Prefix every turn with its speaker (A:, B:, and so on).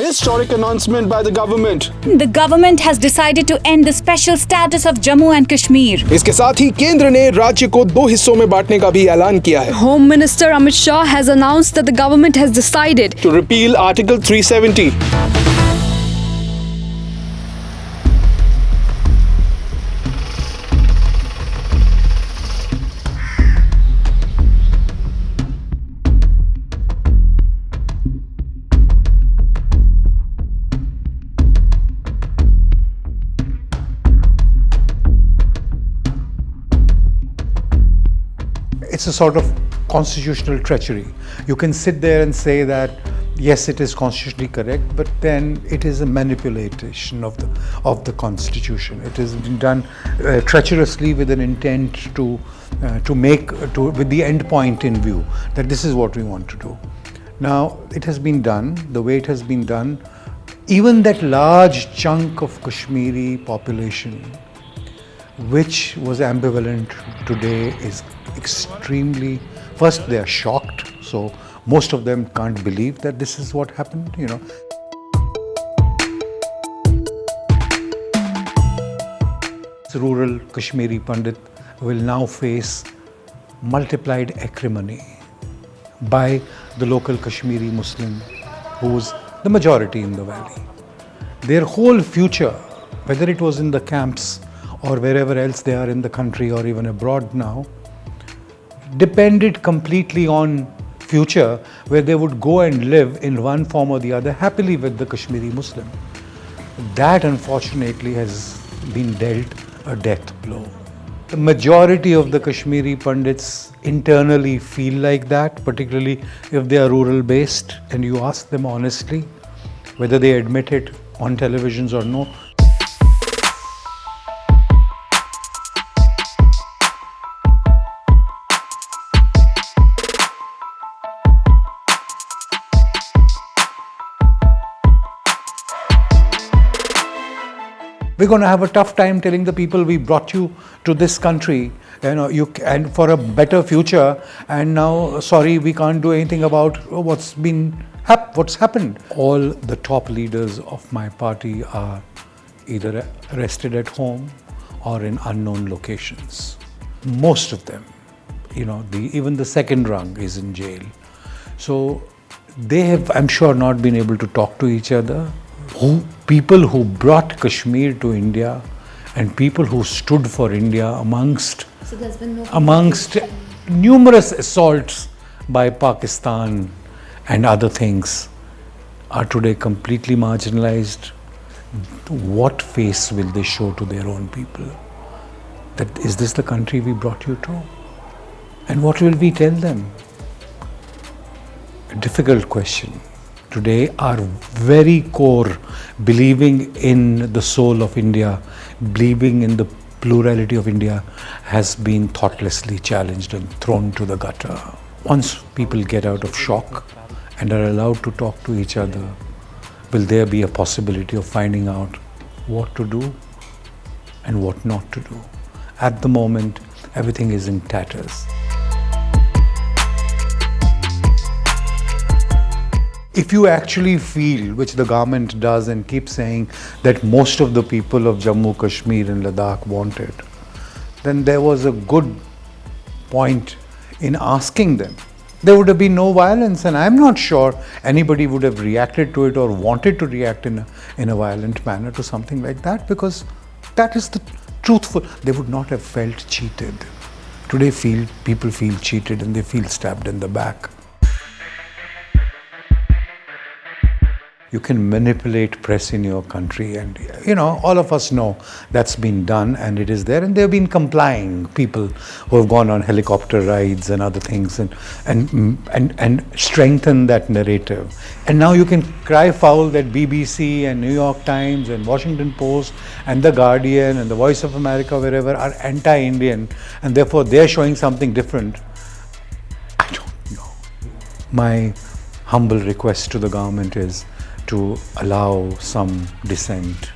A: Historic announcement by the government.
B: The government has decided to end the special status of Jammu and Kashmir.
A: इसके साथ ही केंद्र ने राज्य को 2 हिस्सों में बांटने का भी ऐलान किया है.
C: Home Minister Amit Shah has announced that the government has decided
A: to repeal Article 370.
D: It's a sort of constitutional treachery. You can sit there and say that yes, it is constitutionally correct, but then it is a manipulation of the constitution. It has been done treacherously with an intent with the end point in view that this is what we want to do. Now it has been done the way it has been done. Even that large chunk of Kashmiri population which was ambivalent today is extremely, first they are shocked, so most of them can't believe that this is what happened, you know. Rural Kashmiri Pandit will now face multiplied acrimony by the local Kashmiri Muslim who's the majority in the valley. Their whole future, whether it was in the camps or wherever else they are in the country or even abroad now, depended completely on future where they would go and live in one form or the other happily with the Kashmiri Muslim. That unfortunately has been dealt a death blow. The majority of the Kashmiri Pandits internally feel like that, particularly if they are rural based and you ask them honestly whether they admit it on televisions or no. We're going to have a tough time telling the people we brought you to this country, and for a better future, and now sorry we can't do anything about what's happened. All the top leaders of my party are either arrested at home or in unknown locations. Most of them, even the second rung is in jail. So they have, I'm sure, not been able to talk to each other. People who brought Kashmir to India and people who stood for India amongst numerous assaults by Pakistan and other things are today completely marginalized. What face will they show to their own people? That is this the country we brought you to? And what will we tell them? A difficult question. Today, our very core, believing in the soul of India, believing in the plurality of India, has been thoughtlessly challenged and thrown to the gutter. Once people get out of shock and are allowed to talk to each other, will there be a possibility of finding out what to do and what not to do? At the moment, everything is in tatters. If you actually feel, which the government does and keeps saying, that most of the people of Jammu, Kashmir and Ladakh want it, then there was a good point in asking them. There would have been no violence, and I'm not sure anybody would have reacted to it or wanted to react in a violent manner to something like that, because that is the truthful. They would not have felt cheated. Today people feel cheated and they feel stabbed in the back. You can manipulate press in your country, and all of us know that's been done and it is there, and they've been complying. People who have gone on helicopter rides and other things and strengthen that narrative. And now you can cry foul that BBC and New York Times and Washington Post and The Guardian and the Voice of America, wherever, are anti-Indian and therefore they're showing something different. I don't know. My humble request to the government is to allow some dissent